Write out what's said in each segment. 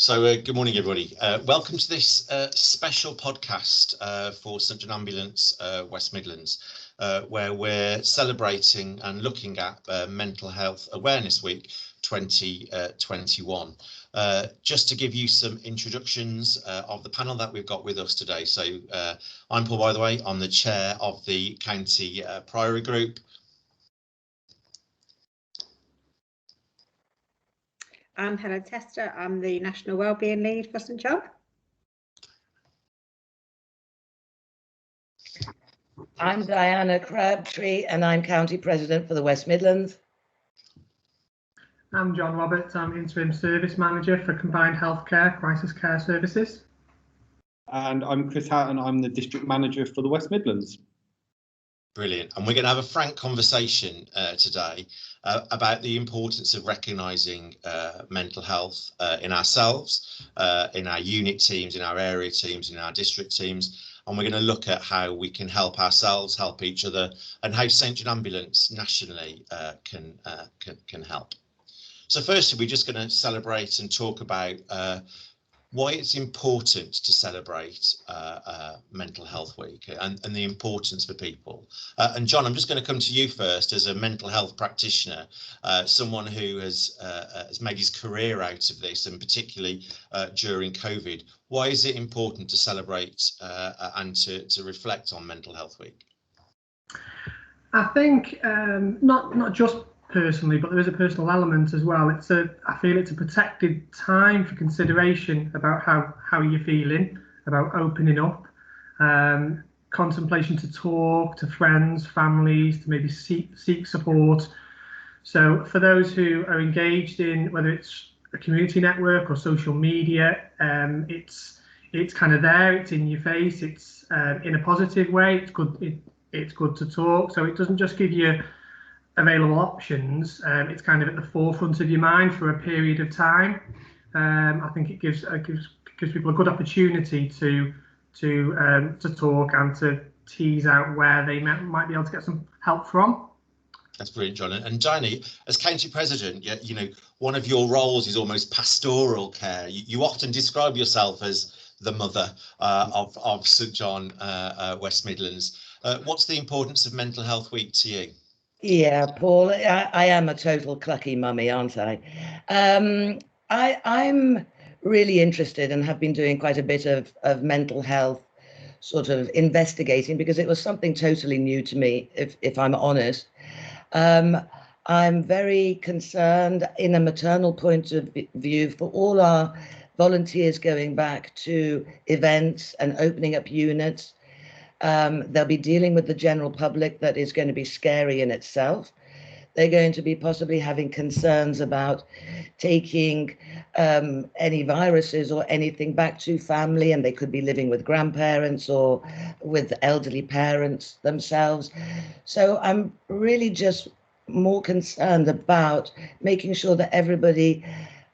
Good morning, everybody. Welcome to this special podcast for St John Ambulance West Midlands, where we're celebrating and looking at Mental Health Awareness Week 2021. Just to give you some introductions of the panel that we've got with us today. I'm Paul, by the way. I'm the chair of the County Priory Group. I'm Helen Tester. I'm the National Wellbeing Lead for St John. I'm Diana Crabtree and I'm County President for the West Midlands. I'm John Roberts. I'm Interim Service Manager for Combined Healthcare Crisis Care Services. And I'm Chris Hatton. I'm the District Manager for the West Midlands. Brilliant. And we're going to have a frank conversation today about the importance of recognising mental health in ourselves, in our unit teams, in our area teams, in our district teams. And we're going to look at how we can help ourselves, help each other, and how St John Ambulance nationally can help. So firstly, we're just going to celebrate and talk about why it's important to celebrate Mental Health Week and the importance for people. And John, I'm just going to come to you first as a mental health practitioner, someone who has made his career out of this, and particularly during COVID. Why is it important to celebrate and to reflect on Mental Health Week? I think not just personally, but there is a personal element as well. I feel it's a protected time for consideration about how you're feeling, about opening up, contemplation to talk to friends, families, to maybe seek support. So for those who are engaged in whether it's a community network or social media, it's kind of there, it's in your face, it's in a positive way. It's good to talk. So it doesn't just give you available options, it's kind of at the forefront of your mind for a period of time. I think it gives people a good opportunity to talk and to tease out where they might be able to get some help from. That's brilliant, John. And Diana, as county president, you know, one of your roles is almost pastoral care. You often describe yourself as the mother of St John West Midlands. What's the importance of Mental Health Week to you? Yeah, Paul, I am a total clucky mummy, aren't I? I'm really interested and have been doing quite a bit of mental health sort of investigating, because it was something totally new to me, if I'm honest. I'm very concerned in a maternal point of view for all our volunteers going back to events and opening up units. They'll be dealing with the general public that is going to be scary in itself. They're going to be possibly having concerns about taking any viruses or anything back to family, and they could be living with grandparents or with elderly parents themselves. So I'm really just more concerned about making sure that everybody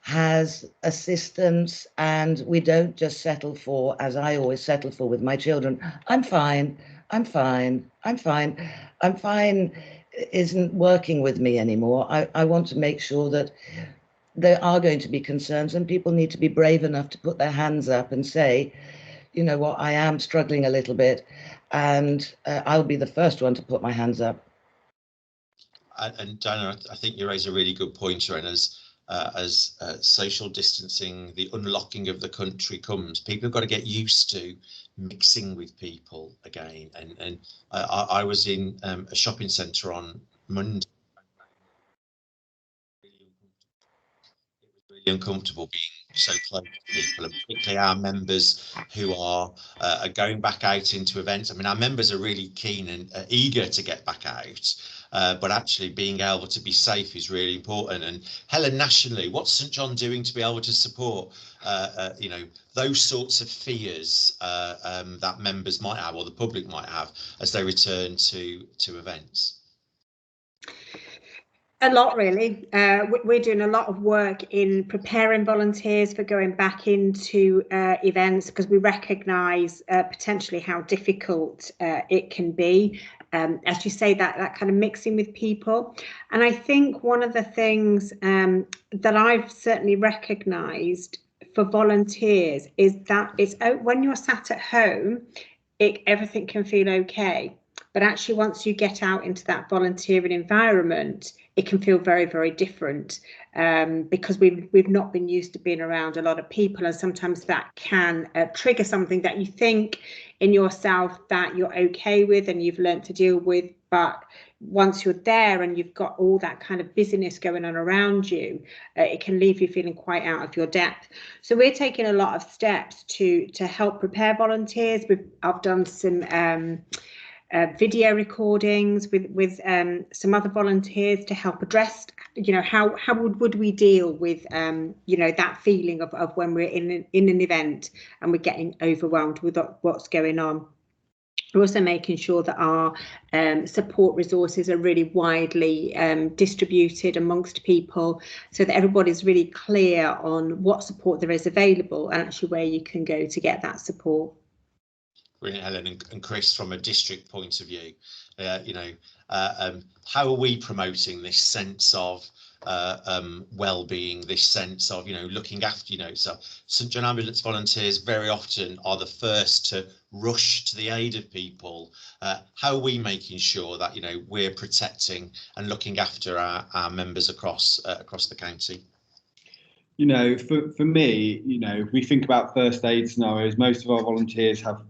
has assistance, and we don't just settle for, as I always settle for with my children, I'm fine isn't working with me anymore. I want to make sure that there are going to be concerns, and people need to be brave enough to put their hands up and say, you know what, I am struggling a little bit, and I'll be the first one to put my hands up. And Diana, I think you raise a really good point, and as social distancing, the unlocking of the country comes, people have got to get used to mixing with people again. And I was in a shopping centre on Monday. It was really uncomfortable being so close to people, and particularly our members who are going back out into events. I mean, our members are really keen and eager to get back out. But actually being able to be safe is really important. And Helen, nationally, what's St John doing to be able to support, you know, those sorts of fears that members might have, or the public might have, as they return to events? A lot, really. We're doing a lot of work in preparing volunteers for going back into events, because we recognise potentially how difficult it can be. As you say, that kind of mixing with people. And I think one of the things that I've certainly recognised for volunteers is that it's when you're sat at home, everything can feel okay. But actually, once you get out into that volunteering environment, it can feel very, very different, because we've not been used to being around a lot of people, and sometimes that can trigger something that you think in yourself that you're okay with and you've learned to deal with. But once you're there and you've got all that kind of busyness going on around you, it can leave you feeling quite out of your depth. So we're taking a lot of steps to help prepare volunteers. I've done some video recordings with some other volunteers to help address, how would we deal with that feeling of when we're in an event and we're getting overwhelmed with what's going on. We're also making sure that our support resources are really widely distributed amongst people, so that everybody's really clear on what support there is available and actually where you can go to get that support. Brilliant, Helen. And Chris, from a district point of view, how are we promoting this sense of well-being, this sense of looking after, so St John Ambulance volunteers very often are the first to rush to the aid of people. How are we making sure that we're protecting and looking after our members across the county? For me, if we think about first aid scenarios, most of our volunteers have,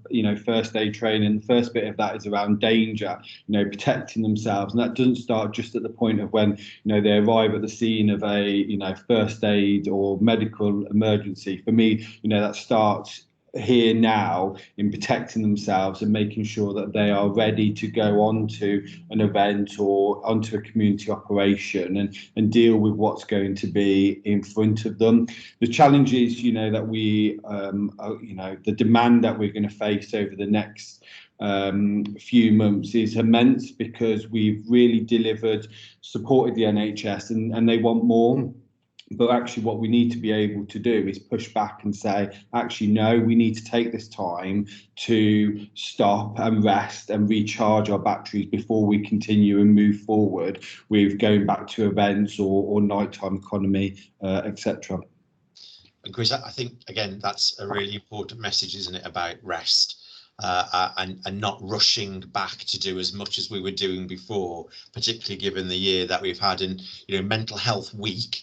first aid training. The first bit of that is around danger, protecting themselves. And that doesn't start just at the point of when, they arrive at the scene of a, first aid or medical emergency. For me, that starts here now in protecting themselves and making sure that they are ready to go on to an event or onto a community operation and deal with what's going to be in front of them. The challenges, that we, the demand that we're going to face over the next few months is immense, because we've really supported the NHS and they want more. But actually what we need to be able to do is push back and say, actually, no, we need to take this time to stop and rest and recharge our batteries before we continue and move forward with going back to events or nighttime economy, etc. And Chris, I think, again, that's a really important message, isn't it, about rest. And not rushing back to do as much as we were doing before, particularly given the year that we've had. And Mental Health Week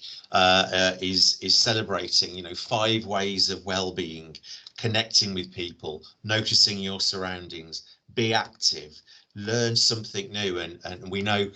is celebrating 5 ways of well-being, connecting with people, noticing your surroundings, be active, learn something new. And we know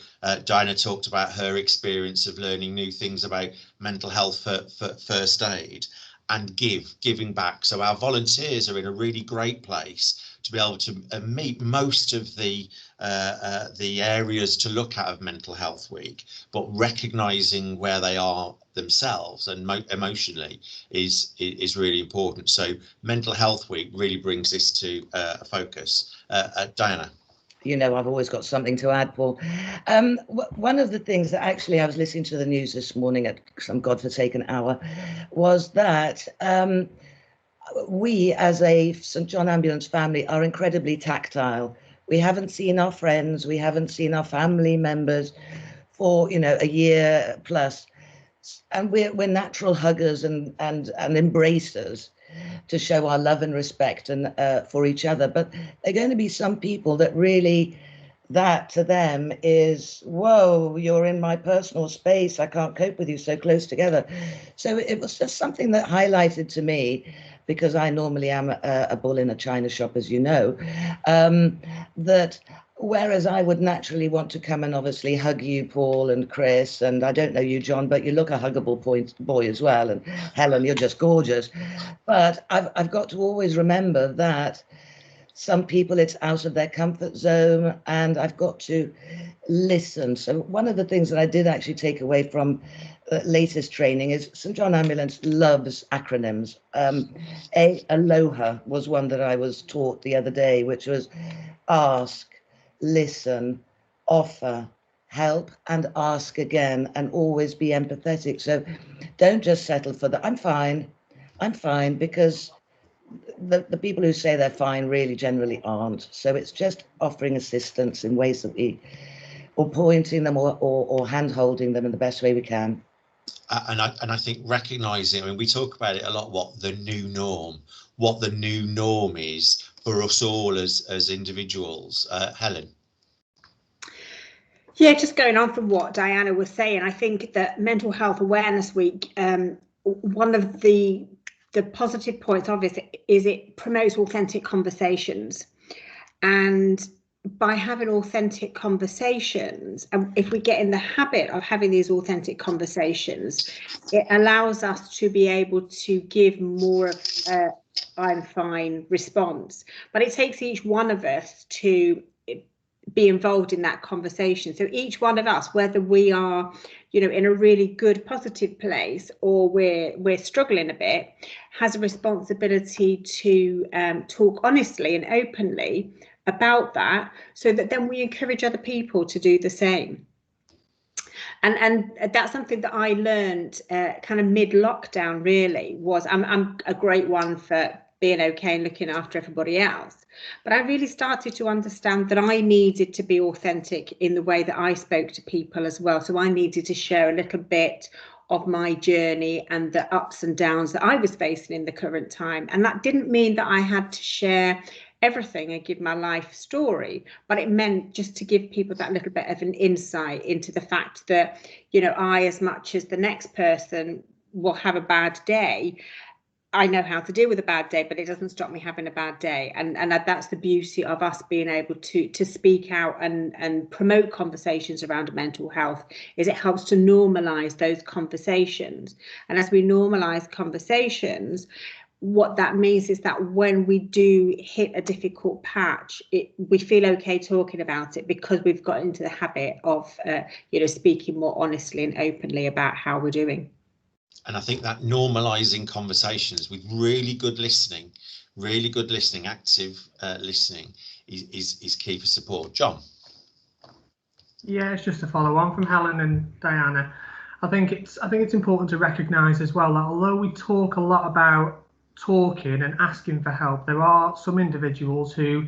Diana talked about her experience of learning new things about mental health for first aid. And giving back. So our volunteers are in a really great place to be able to meet most of the areas to look at of Mental Health Week, but recognising where they are themselves and emotionally is really important. So Mental Health Week really brings this to a focus. Diana. I've always got something to add, Paul. One of the things that actually I was listening to the news this morning at some godforsaken hour was that we as a St John Ambulance family are incredibly tactile. We haven't seen our friends, we haven't seen our family members for, a year plus. And we're natural huggers and embracers to show our love and respect and for each other. But there are going to be some people that really, that to them is, whoa, you're in my personal space, I can't cope with you so close together. So it was just something that highlighted to me, because I normally am a bull in a china shop, as you know, that whereas I would naturally want to come and obviously hug you, Paul and Chris, and I don't know you, John, but you look a huggable boy as well, and Helen, you're just gorgeous. But I've got to always remember that some people, it's out of their comfort zone, and I've got to listen. So one of the things that I did actually take away from latest training is St John Ambulance loves acronyms. Aloha was one that I was taught the other day, which was ask, listen, offer, help, and ask again, and always be empathetic. So don't just settle for the I'm fine, because the people who say they're fine really generally aren't. So it's just offering assistance in ways that or pointing them or hand holding them in the best way we can. And I think recognising, I mean, we talk about it a lot, what the new norm is for us all as individuals. Helen. Yeah, just going on from what Diana was saying, I think that Mental Health Awareness Week, one of the positive points of it is it promotes authentic conversations. And by having authentic conversations, and if we get in the habit of having these authentic conversations, it allows us to be able to give more of I'm fine response. But it takes each one of us to be involved in that conversation. So each one of us, whether we are, you know, in a really good positive place or we're struggling a bit, has a responsibility to talk honestly and openly about that, so that then we encourage other people to do the same. And that's something that I learned kind of mid-lockdown, really, was I'm a great one for being okay and looking after everybody else. But I really started to understand that I needed to be authentic in the way that I spoke to people as well. So I needed to share a little bit of my journey and the ups and downs that I was facing in the current time. And that didn't mean that I had to share everything and give my life story, but it meant just to give people that little bit of an insight into the fact that, you know, I, as much as the next person will have a bad day, I know how to deal with a bad day, but it doesn't stop me having a bad day. And that's the beauty of us being able to speak out and promote conversations around mental health, is it helps to normalise those conversations. And as we normalise conversations, what that means is that when we do hit a difficult patch, we feel okay talking about it, because we've got into the habit of you know, speaking more honestly and openly about how we're doing. And I think that normalising conversations with really good listening, active listening is key for support. John. Yeah, it's just to follow on from Helen and Diana. I think it's important to recognise as well that although we talk a lot about talking and asking for help, there are some individuals who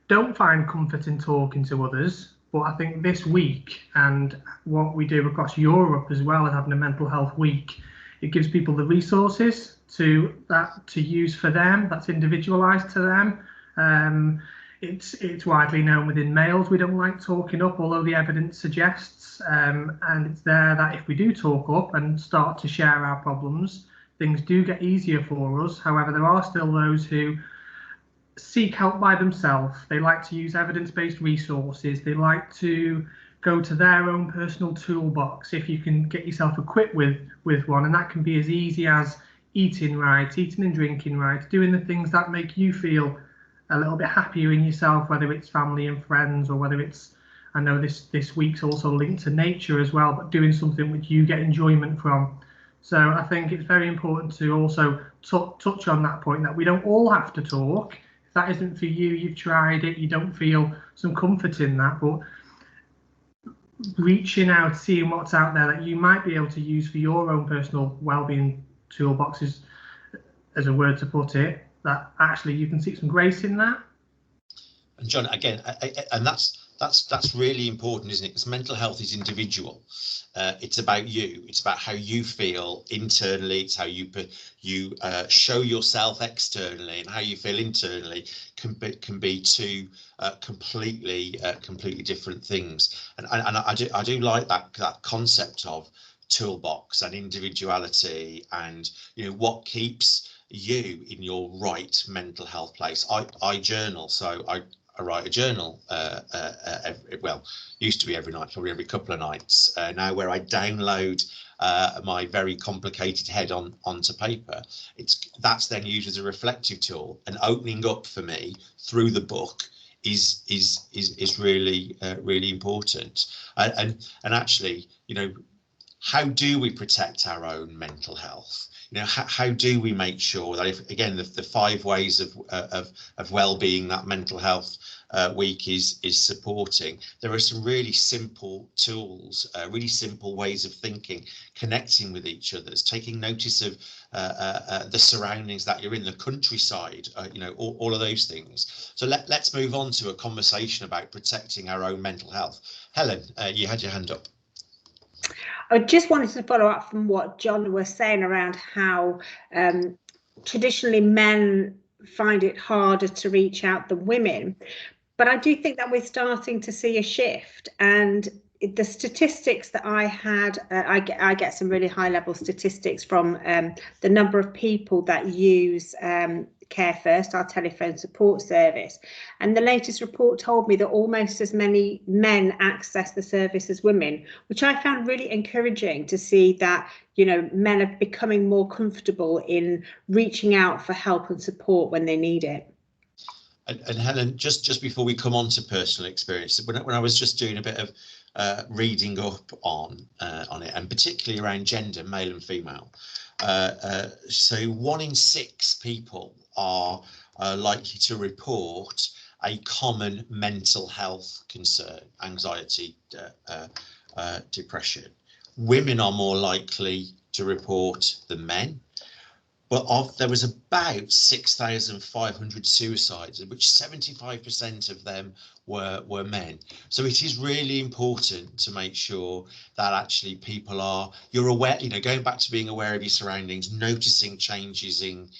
don't find comfort in talking to others. But I think this week, and what we do across Europe as well as having a mental health week, it gives people the resources to use for them, that's individualised to them. It's widely known within males we don't like talking up, although the evidence suggests, and it's there that if we do talk up and start to share our problems, things do get easier for us. However, there are still those who seek help by themselves. They like to use evidence-based resources. They like to go to their own personal toolbox if you can get yourself equipped with one, and that can be as easy as eating right, eating and drinking right, doing the things that make you feel a little bit happier in yourself, whether it's family and friends, or whether it's, I know this week's also linked to nature as well, but doing something which you get enjoyment from. So I think it's very important to also touch on that point, that we don't all have to talk. If that isn't for you, you've tried it, you don't feel some comfort in that, but reaching out, seeing what's out there that you might be able to use for your own personal well-being toolboxes, as a word to put it, that actually you can seek some grace in that. And John, again, and that's really important, isn't it? Because mental health is individual. It's about you. It's about how you feel internally. It's how you show yourself externally, and how you feel internally can be two completely different things. And I do like that concept of toolbox and individuality, and you know what keeps you in your right mental health place. I journal, so I write a journal, well, used to be every night, probably every couple of nights now, where I download my very complicated head onto paper. That's then used as a reflective tool, and opening up for me through the book is really really important. And actually, you know, how do we protect our own mental health? You know, how do we make sure that, if again, the 5 ways of well-being that mental health week is supporting, there are some really simple tools, really simple ways of thinking, connecting with each other, taking notice of the surroundings that you're in, the countryside, you know, all of those things. So let's move on to a conversation about protecting our own mental health. Helen, you had your hand up. I just wanted to follow up from what John was saying around how traditionally men find it harder to reach out than women. But I do think that we're starting to see a shift, and the statistics that I had, I get some really high level statistics from the number of people that use Care First, our telephone support service. And the latest report told me that almost as many men access the service as women, which I found really encouraging to see that, you know, men are becoming more comfortable in reaching out for help and support when they need it. And Helen, just before we come on to personal experience, when I was just doing a bit of reading up on it, and particularly around gender, male and female, so 1 in 6 people are likely to report a common mental health concern: anxiety, depression. Women are more likely to report than men. But there was about 6,500 suicides, of which 75% of them were men. So it is really important to make sure that actually you're aware, you know, going back to being aware of your surroundings, noticing changes in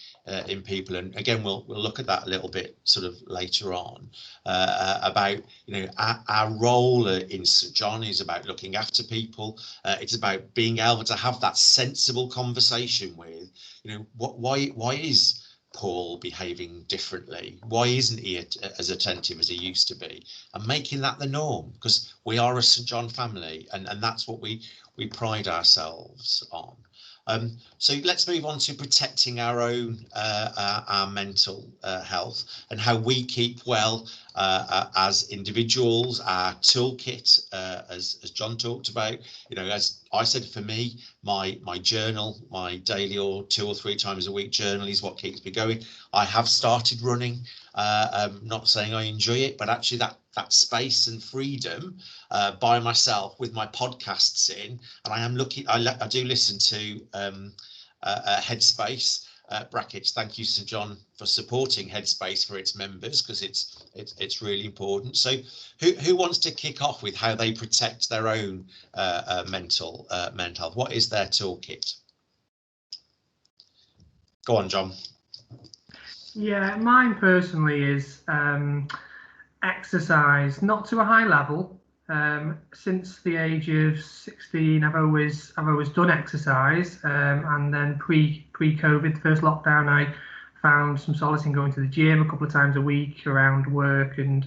people. And again, we'll look at that a little bit sort of later on about, you know, our role in St John is about looking after people. It's about being able to have that sensible conversation with, you know, why is Paul behaving differently? Why isn't he as attentive as he used to be? And making that the norm, because we are a St John family, and that's what we pride ourselves on. So let's move on to protecting our own our mental health and how we keep well as individuals. Our toolkit, as John talked about, you know, as I said, for me, my journal, my daily or 2 or 3 times a week journal is what keeps me going. I have started running. Not saying I enjoy it, but actually that space and freedom by myself with my podcasts in, and I am looking. I do listen to Headspace. Brackets. Thank you, St John, for supporting Headspace for its members, because it's really important. So, who wants to kick off with how they protect their own mental health? What is their toolkit? Go on, John. Yeah, mine personally is exercise, not to a high level. Since the age of 16, I've always done exercise, and then pre-COVID, first lockdown, I found some solace in going to the gym a couple of times a week around work and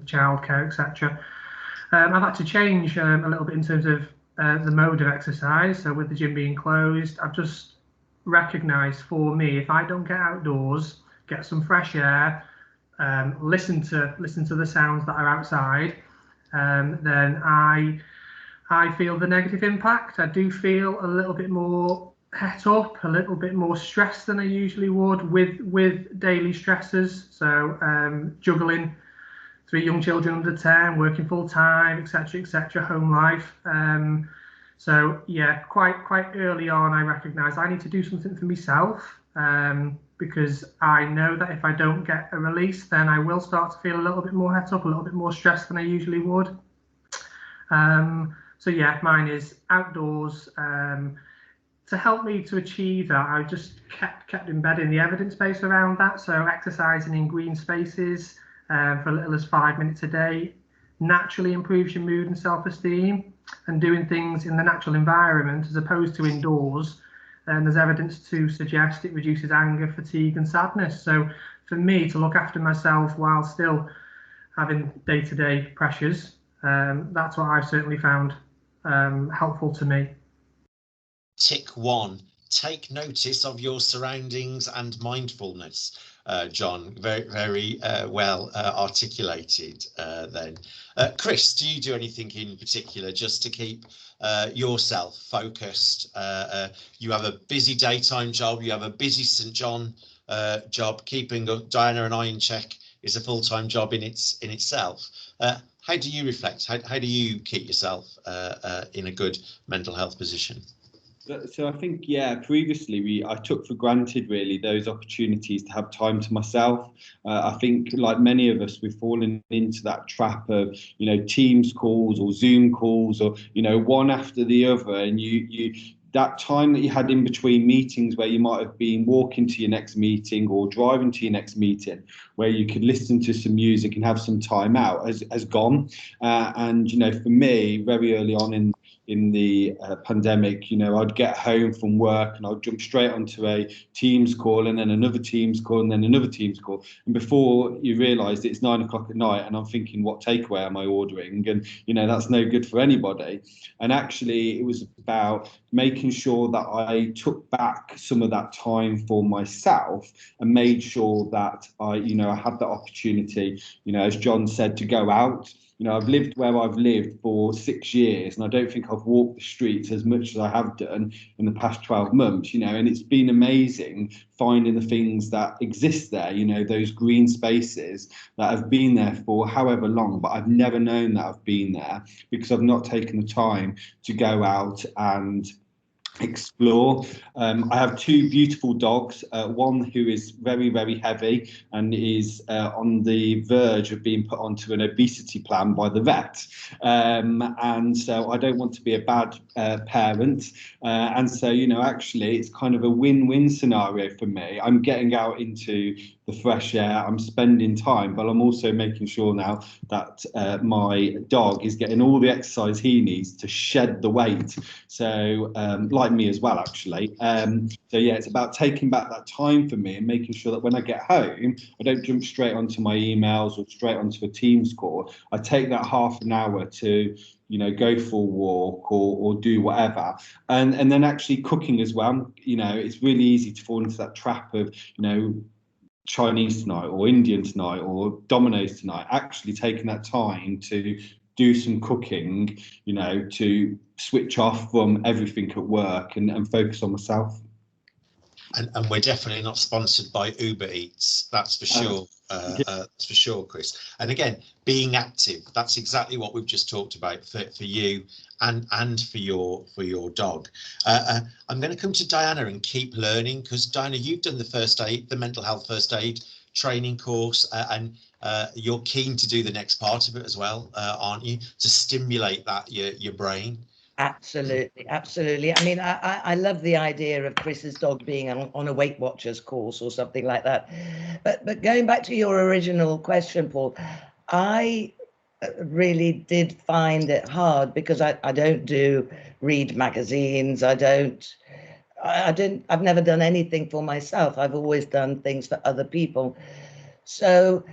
childcare, etc. I've had to change a little bit in terms of the mode of exercise. So with the gym being closed, I've just recognised, for me, if I don't get outdoors, get some fresh air, listen to the sounds that are outside, then I feel the negative impact. I do feel a little bit more het up, a little bit more stressed than I usually would with daily stressors. So juggling 3 young children under 10, working full time, etc., home life. So yeah, quite early on, I recognised I need to do something for myself, because I know that if I don't get a release, then I will start to feel a little bit more het up, a little bit more stressed than I usually would. So yeah, mine is outdoors. To help me to achieve that, I just kept embedding the evidence base around that. So exercising in green spaces for as little as 5 minutes a day naturally improves your mood and self-esteem, and doing things in the natural environment as opposed to indoors. And there's evidence to suggest it reduces anger, fatigue and sadness. So for me, to look after myself while still having day-to-day pressures, that's what I've certainly found helpful to me. Tick 1, take notice of your surroundings and mindfulness. John, very well articulated then. Chris, do you do anything in particular just to keep yourself focused? You have a busy daytime job, you have a busy St John job. Keeping Diana and I in check is a full-time job in itself. How do you reflect? How do you keep yourself in a good mental health position? So I think, yeah, previously I took for granted really those opportunities to have time to myself. I think like many of us, we've fallen into that trap of, you know, Teams calls or Zoom calls or, you know, one after the other. And you that time that you had in between meetings where you might have been walking to your next meeting or driving to your next meeting, where you could listen to some music and have some time out has gone. And, you know, for me, very early on in the pandemic, you know, I'd get home from work and I'd jump straight onto a Teams call and then another Teams call and then another Teams call. And before you realise it's 9 o'clock at night and I'm thinking, what takeaway am I ordering? And, you know, that's no good for anybody. And actually, it was about making sure that I took back some of that time for myself and made sure that I had that opportunity, you know, as John said, to go out. You know, I've lived where I've lived for 6 years, and I don't think I've walked the streets as much as I have done in the past 12 months, you know, and it's been amazing finding the things that exist there, you know, those green spaces that have been there for however long, but I've never known that I've been there because I've not taken the time to go out and explore. I have 2 beautiful dogs, one who is very, very heavy and is on the verge of being put onto an obesity plan by the vet. And so I don't want to be a bad parent. And so, you know, actually it's kind of a win-win scenario for me. I'm getting out into the fresh air, I'm spending time, but I'm also making sure now that my dog is getting all the exercise he needs to shed the weight. So like me as well, actually. So yeah, it's about taking back that time for me and making sure that when I get home, I don't jump straight onto my emails or straight onto a Teams call. I take that half an hour to, you know, go for a walk or do whatever. And then actually cooking as well. You know, it's really easy to fall into that trap of, you know, Chinese tonight or Indian tonight or Domino's tonight, actually taking that time to do some cooking, you know, to switch off from everything at work and focus on myself. And we're definitely not sponsored by Uber Eats, that's for sure. That's for sure, Chris. And again, being active, that's exactly what we've just talked about for you and for your dog. I'm going to come to Diana and keep learning, because Diana, you've done the mental health first aid training course, and you're keen to do the next part of it as well, aren't you, to stimulate that your brain? Absolutely, absolutely. I mean, I love the idea of Chris's dog being on a Weight Watchers course or something like that. But going back to your original question, Paul, I really did find it hard because I don't read magazines. I've never done anything for myself. I've always done things for other people. So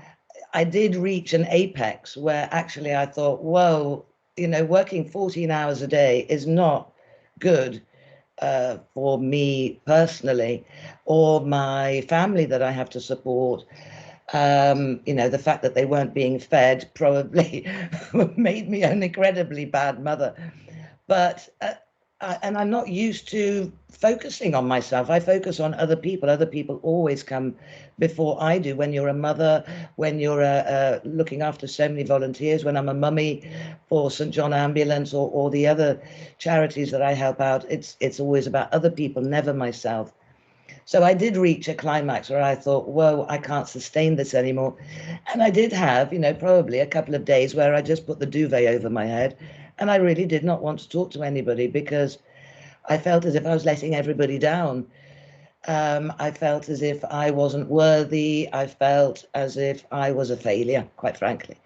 I did reach an apex where actually I thought, whoa, you know, working 14 hours a day is not good for me personally or my family that I have to support. You know, the fact that they weren't being fed probably made me an incredibly bad mother. But and I'm not used to focusing on myself. I focus on other people. Other people always come before I do. When you're a mother, when you're looking after so many volunteers, when I'm a mummy for St. John Ambulance or the other charities that I help out, it's always about other people, never myself. So I did reach a climax where I thought, whoa, I can't sustain this anymore. And I did have, you know, probably a couple of days where I just put the duvet over my head. And I really did not want to talk to anybody because I felt as if I was letting everybody down. I felt as if I wasn't worthy. I felt as if I was a failure, quite frankly.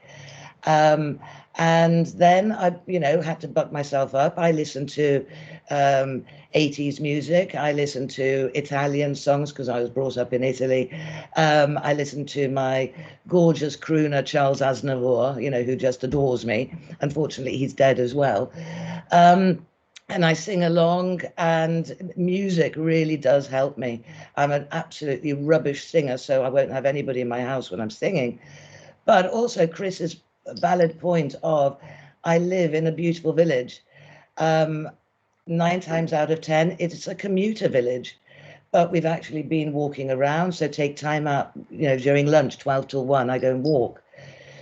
And then I, you know, had to buck myself up. I listened to 80s music. I listened to Italian songs because I was brought up in Italy. I listened to my gorgeous crooner, Charles Aznavour, you know, who just adores me. Unfortunately, he's dead as well. And I sing along, and music really does help me. I'm an absolutely rubbish singer, so I won't have anybody in my house when I'm singing. But also Chris's valid point of, I live in a beautiful village. 9 times out of 10, it's a commuter village, but we've actually been walking around. So take time out, you know, during lunch, 12 till 1, I go and walk.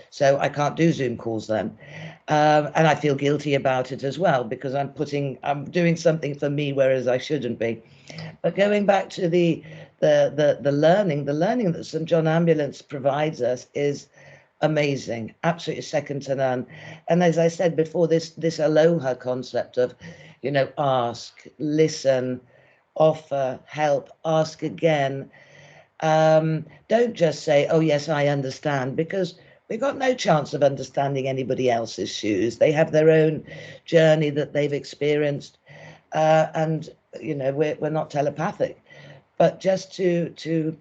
So I can't do Zoom calls then. And I feel guilty about it as well, because I'm doing something for me, whereas I shouldn't be. But going back to the learning that St John Ambulance provides us is amazing, absolutely second to none. And as I said before, this aloha concept of, you know, ask, listen, offer, help, ask again. Don't just say, oh yes, I understand, because we've got no chance of understanding anybody else's shoes. They have their own journey that they've experienced, and you know, we're not telepathic. But just to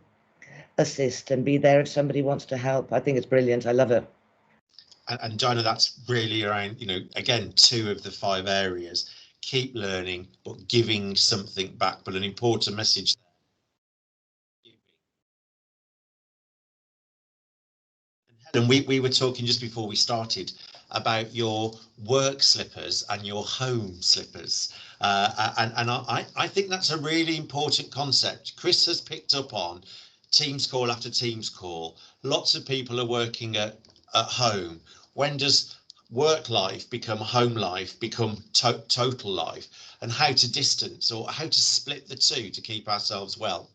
assist and be there if somebody wants to help, I think it's brilliant. I love it. And Dinah, that's really around, you know, again, 2 of the 5 areas. Keep learning, but giving something back. But an important message. And we were talking just before we started about your work slippers and your home slippers. And I think that's a really important concept. Chris has picked up on Teams call after Teams call. Lots of people are working at home. When does work life become home life, become total life, and how to distance or how to split the 2 to keep ourselves well?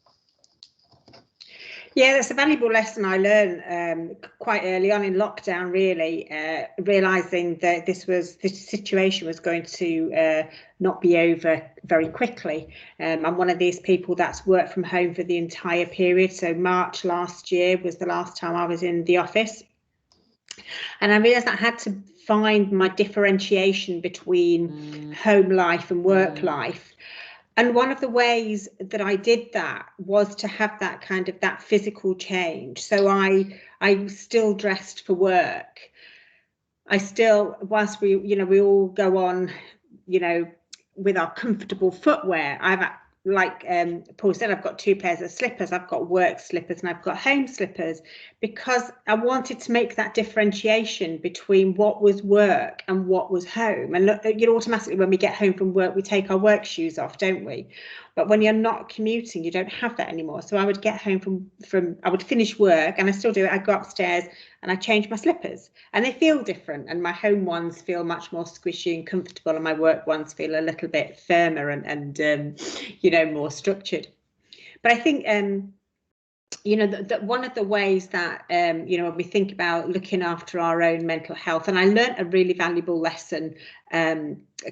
Yeah, that's a valuable lesson I learned quite early on in lockdown, really, realising that this situation was going to not be over very quickly. I'm one of these people that's worked from home for the entire period. So March last year was the last time I was in the office. And I realised I had to find my differentiation between home life and work life. And one of the ways that I did that was to have that kind of that physical change. So I still dressed for work. I still, whilst we, you know, we all go on, you know, with our comfortable footwear, like Paul said, I've got 2 pairs of slippers. I've got work slippers and I've got home slippers, because I wanted to make that differentiation between what was work and what was home. And look, you know, automatically when we get home from work, we take our work shoes off, don't we? But when you're not commuting, you don't have that anymore. So I would get home I would finish work, and I still do it. I go upstairs and I change my slippers, and they feel different. And my home ones feel much more squishy and comfortable, and my work ones feel a little bit firmer and you know, more structured. But I think you know, that one of the ways that you know, when we think about looking after our own mental health, and I learned a really valuable lesson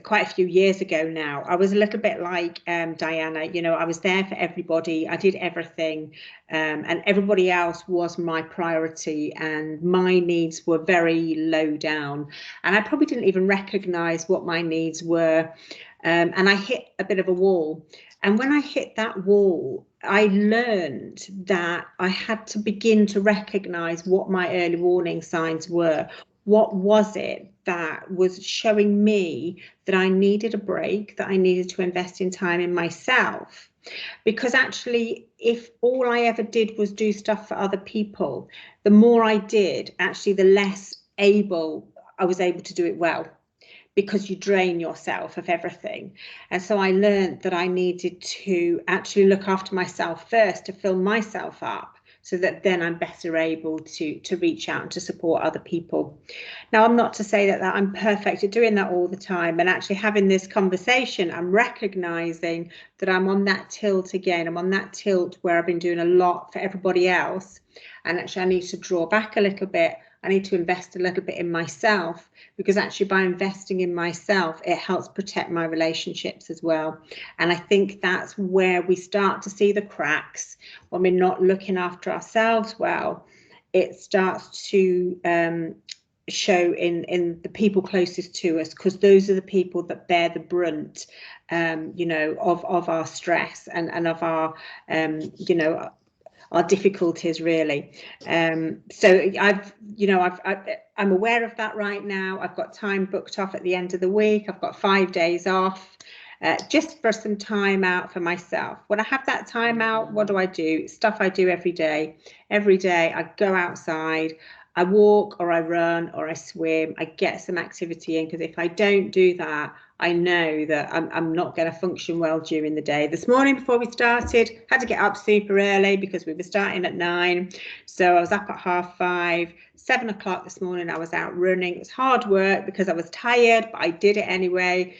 quite a few years ago now. I was a little bit like Diana, you know, I was there for everybody. I did everything, and everybody else was my priority, and my needs were very low down, and I probably didn't even recognize what my needs were. And I hit a bit of a wall. And when I hit that wall, I learned that I had to begin to recognize what my early warning signs were. What was it that was showing me that I needed a break, that I needed to invest in time in myself? Because actually, if all I ever did was do stuff for other people, the more I did, actually, the less I was able to do it well, because you drain yourself of everything. And so I learned that I needed to actually look after myself first, to fill myself up, so that then I'm better able to reach out and to support other people. Now, I'm not to say that I'm perfect at doing that all the time, and actually having this conversation, I'm recognizing that I'm on that tilt again. I'm on that tilt where I've been doing a lot for everybody else, and actually I need to draw back a little bit. I need to invest a little bit in myself, because actually by investing in myself, it helps protect my relationships as well. And I think that's where we start to see the cracks. When we're not looking after ourselves well, it starts to show in the people closest to us, because those are the people that bear the brunt, you know, of our stress and of our, you know, our difficulties, really. So I'm aware of that right now. I've got time booked off at the end of the week. I've got 5 days off, just for some time out for myself. When I have that time out, what do? Stuff I do every day. Every day I go outside, I walk or I run or I swim, I get some activity in, because if I don't do that, I know that I'm not going to function well during the day. This morning before we started, had to get up super early because we were starting at 9. So I was up at 5:30. 7 o'clock this morning, I was out running. It was hard work because I was tired, but I did it anyway.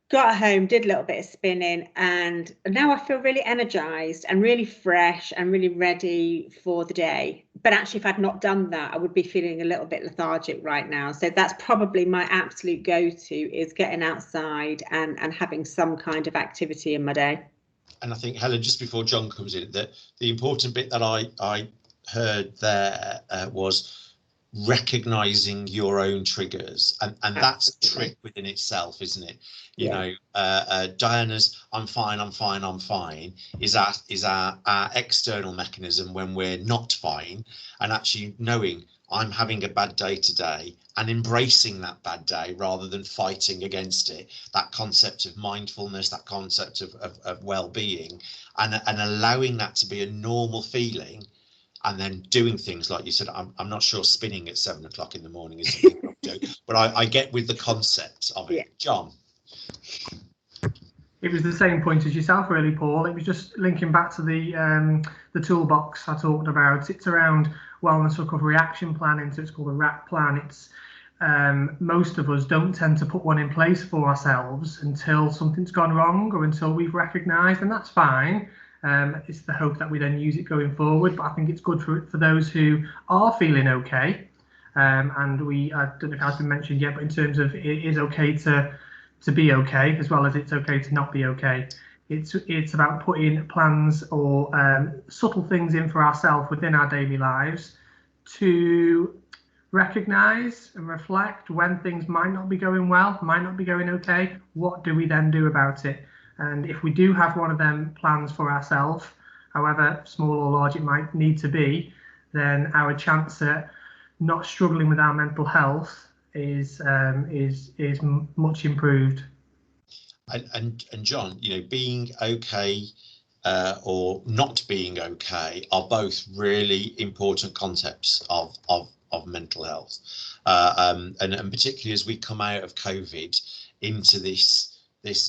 Got home, did a little bit of spinning, and now I feel really energized and really fresh and really ready for the day. But actually, if I'd not done that, I would be feeling a little bit lethargic right now. So that's probably my absolute go-to, is getting outside and having some kind of activity in my day. And I think, Helen, just before John comes in, that the important bit that I heard there was recognizing your own triggers, and that's a trick within itself, isn't it? You know, Diana's I'm fine is our external mechanism when we're not fine, and actually knowing I'm having a bad day today and embracing that bad day rather than fighting against it. That concept of mindfulness, that concept of well-being, and allowing that to be a normal feeling. And then doing things like you said. I'm not sure spinning at 7 o'clock in the morning is something I do, but I get with the concept of it. Yeah. John. It was the same point as yourself, really, Paul. It was just linking back to the toolbox I talked about. It's around wellness recovery action planning, so it's called a RAP plan. It's most of us don't tend to put one in place for ourselves until something's gone wrong or until we've recognised, and that's fine. It's the hope that we then use it going forward, but I think it's good for those who are feeling okay. And I don't know if it has been mentioned yet, but in terms of it is okay to be okay, as well as it's okay to not be okay. It's about putting plans or subtle things in for ourselves within our daily lives to recognise and reflect when things might not be going well, might not be going okay. What do we then do about it? And if we do have one of them plans for ourselves, however small or large it might need to be, then our chance at not struggling with our mental health is much improved. And John, you know, being okay or not being okay are both really important concepts of mental health, and particularly as we come out of COVID into this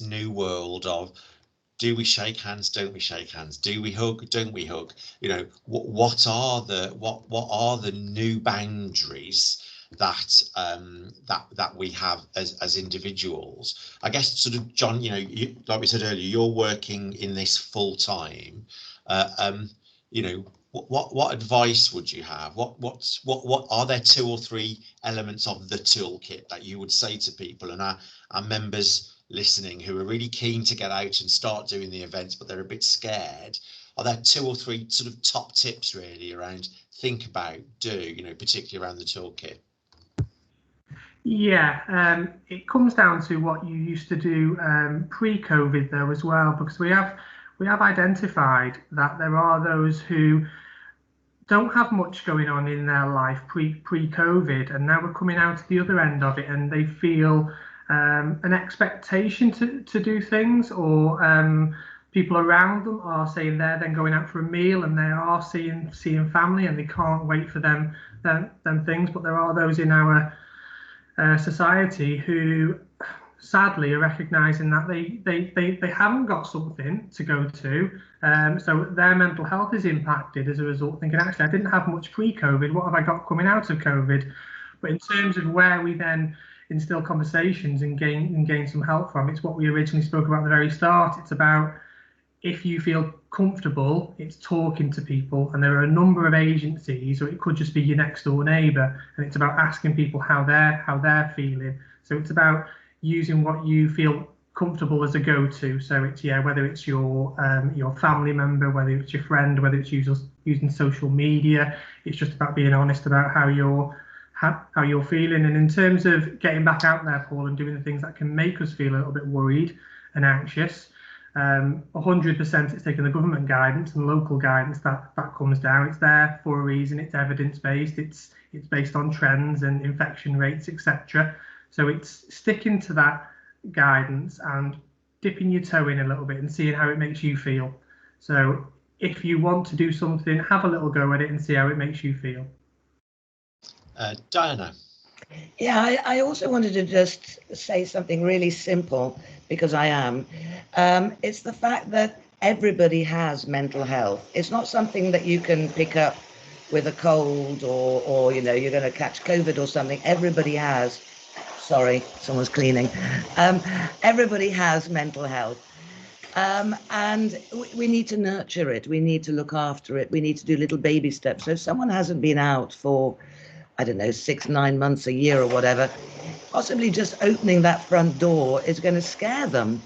new world of, do we shake hands, don't we shake hands, do we hug, don't we hug, you know, what are the new boundaries that we have as individuals? I guess sort of, John, you know, like we said earlier, you're working in this full time. You know, what advice would you have? What are there 2 or 3 elements of the toolkit that you would say to people, and our members listening who are really keen to get out and start doing the events, but they're a bit scared? Are there 2 or 3 sort of top tips really around think about, do, you know, particularly around the toolkit? Yeah, it comes down to what you used to do pre-COVID though as well, because we have identified that there are those who don't have much going on in their life pre-COVID, and now we're coming out the other end of it, and they feel an expectation to do things, or people around them are saying they're then going out for a meal and they are seeing family and they can't wait for them things. But there are those in our society who sadly are recognizing that they haven't got something to go to, so their mental health is impacted as a result, thinking, actually, I didn't have much pre-COVID, what have I got coming out of COVID? But in terms of where we then instill conversations and gain some help from, it's what we originally spoke about at the very start. It's about, if you feel comfortable, it's talking to people, and there are a number of agencies, or it could just be your next door neighbour, and it's about asking people how they're feeling. So it's about using what you feel comfortable as a go-to. So it's, yeah, whether it's your family member, whether it's your friend, whether it's using social media. It's just about being honest about how you're feeling. And in terms of getting back out there, Paul, and doing the things that can make us feel a little bit worried and anxious, 100% it's taking the government guidance and local guidance that comes down. It's there for a reason. It's evidence-based. It's based on trends and infection rates, etc. So it's sticking to that guidance and dipping your toe in a little bit and seeing how it makes you feel. So if you want to do something, have a little go at it and see how it makes you feel. Diana. Yeah, I also wanted to just say something really simple, because I am. It's the fact that everybody has mental health. It's not something that you can pick up with a cold, or you know, you're going to catch COVID or something. Everybody has. Sorry, someone's cleaning. Everybody has mental health. And we need to nurture it. We need to look after it. We need to do little baby steps. So if someone hasn't been out for, I don't know, 6, 9 months, a year or whatever, possibly just opening that front door is going to scare them.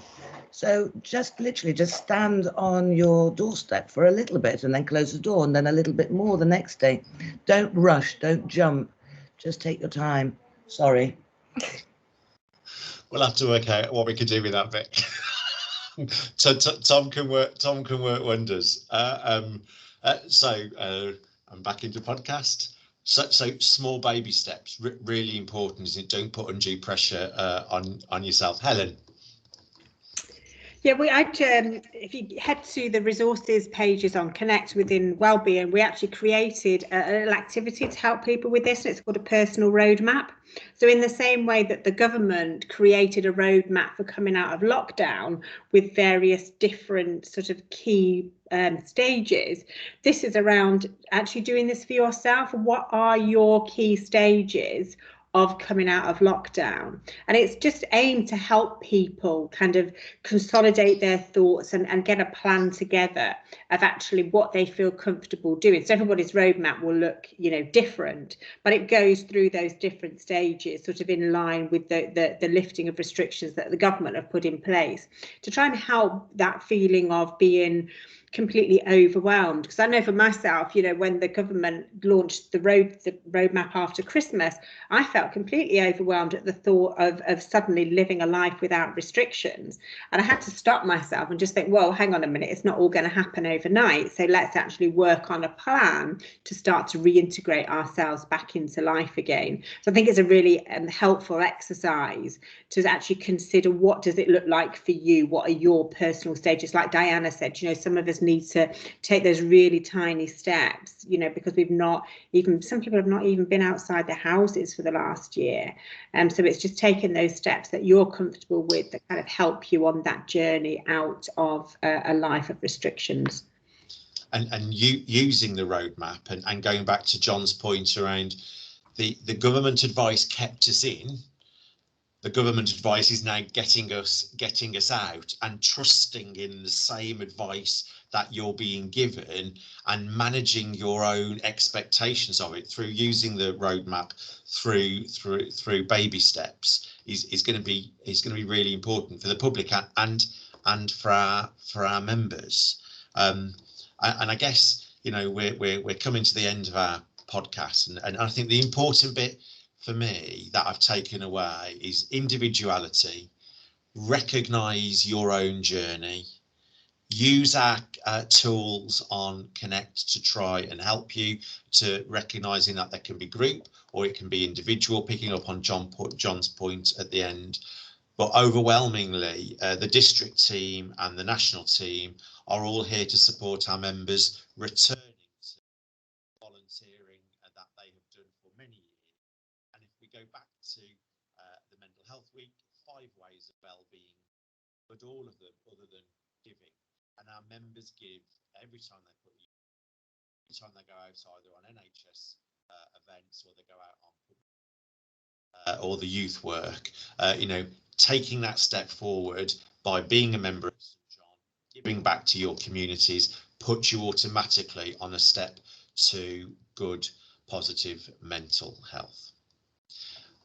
So just literally just stand on your doorstep for a little bit and then close the door, and then a little bit more the next day. Don't rush, don't jump, just take your time. Sorry. We'll have to work out what we could do with that bit. Tom can work wonders. So I'm back into podcast. So small baby steps, really important, isn't it? Don't put undue pressure on yourself. Helen. Yeah, if you head to the resources pages on Connect within Wellbeing, we actually created a little activity to help people with this, and it's called a personal roadmap. So in the same way that the government created a roadmap for coming out of lockdown with various different sort of key stages, this is around actually doing this for yourself. What are your key stages of coming out of lockdown? And it's just aimed to help people kind of consolidate their thoughts and get a plan together of actually what they feel comfortable doing. So everybody's roadmap will look, you know, different, but it goes through those different stages, sort of in line with the lifting of restrictions that the government have put in place to try and help that feeling of being completely overwhelmed. Because I know for myself, you know, when the government launched the roadmap after Christmas, I felt completely overwhelmed at the thought of suddenly living a life without restrictions. And I had to stop myself and just think, well, hang on a minute, it's not all going to happen overnight. So let's actually work on a plan to start to reintegrate ourselves back into life again. So I think it's a really helpful exercise to actually consider, what does it look like for you? What are your personal stages? Like Diana said, you know, some of us need to take those really tiny steps, you know, because some people have not even been outside their houses for the last year. So it's just taking those steps that you're comfortable with that kind of help you on that journey out of a life of restrictions. And you using the roadmap and going back to John's point around the government advice kept us in. The government advice is now getting us out, and trusting in the same advice that you're being given and managing your own expectations of it through using the roadmap through baby steps is going to be really important for the public and for our members. And I guess, you know, we're coming to the end of our podcast, and I think the important bit for me that I've taken away is individuality. Recognise your own journey. Use our tools on Connect to try and help you to recognising that there can be group or it can be individual, picking up on John's point at the end. But overwhelmingly, the district team and the national team are all here to support our members returning to volunteering that they have done for many years. And if we go back to the Mental Health Week, 5 ways of well-being, but all of them other than giving. And our members give every time they go out either on NHS events or they go out on or the youth work, you know, taking that step forward by being a member of St John, giving back to your communities, puts you automatically on a step to good, positive mental health.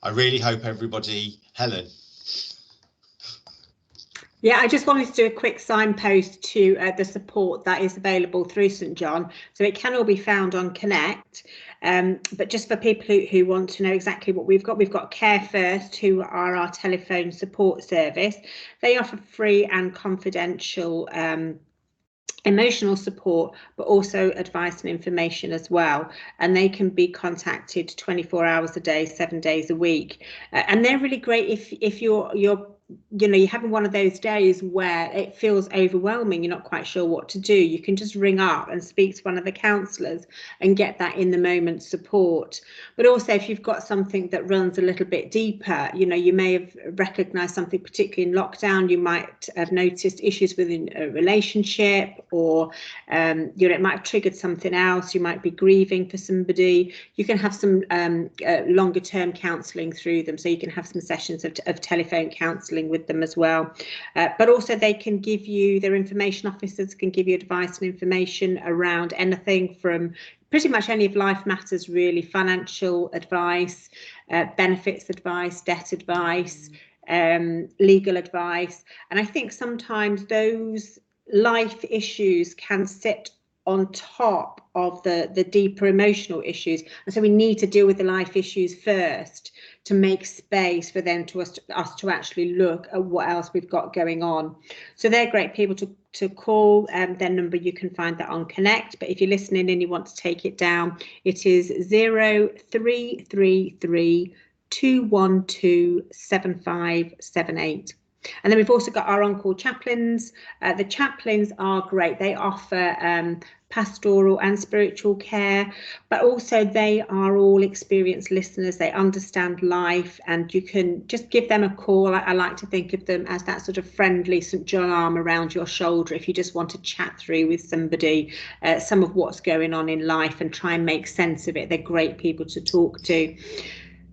I really hope everybody, Helen. Yeah, I just wanted to do a quick signpost to the support that is available through St John. So it can all be found on Connect. But just for people who want to know exactly what we've got Care First, who are our telephone support service. They offer free and confidential emotional support, but also advice and information as well, and they can be contacted 24 hours a day, 7 days a week, and they're really great if you're you know, you're having one of those days where it feels overwhelming, you're not quite sure what to do, you can just ring up and speak to one of the counsellors and get that in the moment support. But also, if you've got something that runs a little bit deeper, you know, you may have recognised something, particularly in lockdown, you might have noticed issues within a relationship, or you know, it might have triggered something else, you might be grieving for somebody. You can have some longer term counselling through them, so you can have some sessions of telephone counselling with them as well. But also they can give you, their information officers can give you advice and information around anything from pretty much any of life matters really, financial advice, benefits advice, debt advice, legal advice. And I think sometimes those life issues can sit on top of the deeper emotional issues, and so we need to deal with the life issues first to make space for them to us to actually look at what else we've got going on. So they're great people to call. Their number, you can find that on Connect, but if you're listening and you want to take it down, it is 0333 212 7578. And then we've also got our on-call chaplains. The chaplains are great. They offer pastoral and spiritual care, but also they are all experienced listeners. They understand life, and you can just give them a call. I like to think of them as that sort of friendly St. John arm around your shoulder if you just want to chat through with somebody some of what's going on in life and try and make sense of it. They're great people to talk to.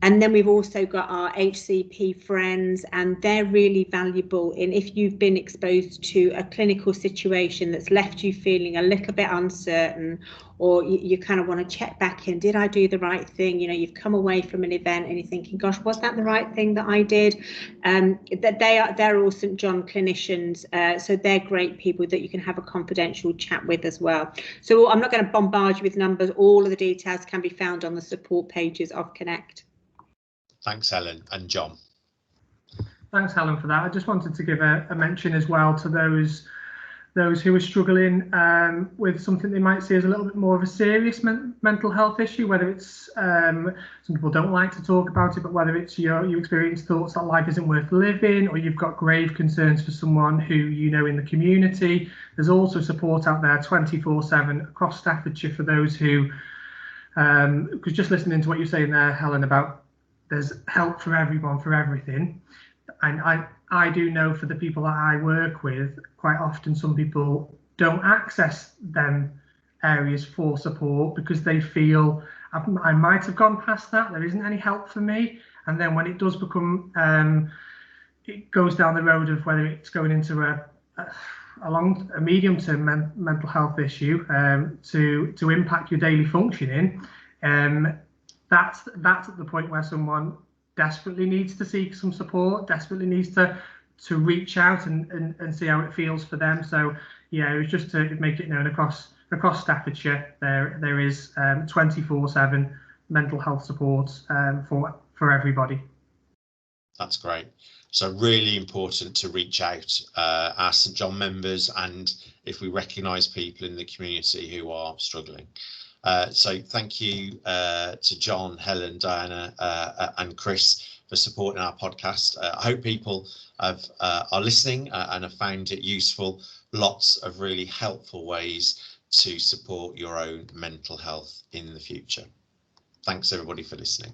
And then we've also got our HCP friends, and they're really valuable in if you've been exposed to a clinical situation that's left you feeling a little bit uncertain, or you kind of want to check back in, did I do the right thing? You know, you've come away from an event and you're thinking, gosh, was that the right thing that I did? That they're all St. John clinicians, so they're great people that you can have a confidential chat with as well. So I'm not going to bombard you with numbers. All of the details can be found on the support pages of Connect. Thanks, Helen. And John. Thanks, Helen, for that. I just wanted to give a mention as well to those who are struggling with something they might see as a little bit more of a serious mental health issue, whether it's, some people don't like to talk about it, but whether it's you experience thoughts that life isn't worth living, or you've got grave concerns for someone who you know in the community. There's also support out there 24/7 across Staffordshire for those who, because just listening to what you're saying there, Helen, about there's help for everyone for everything. And I do know for the people that I work with, quite often some people don't access them areas for support because they feel I might have gone past that, there isn't any help for me. And then when it does become, it goes down the road of whether it's going into a medium-term mental health issue to impact your daily functioning, that's at the point where someone desperately needs to seek some support, desperately needs to reach out and see how it feels for them. So yeah, it was just to make it known across Staffordshire there is 24/7 mental health support for everybody. That's great. So really important to reach out, our St. John members, and if we recognise people in the community who are struggling. So thank you to John, Helen, Diana and Chris for supporting our podcast. I hope people are listening and have found it useful. Lots of really helpful ways to support your own mental health in the future. Thanks everybody for listening.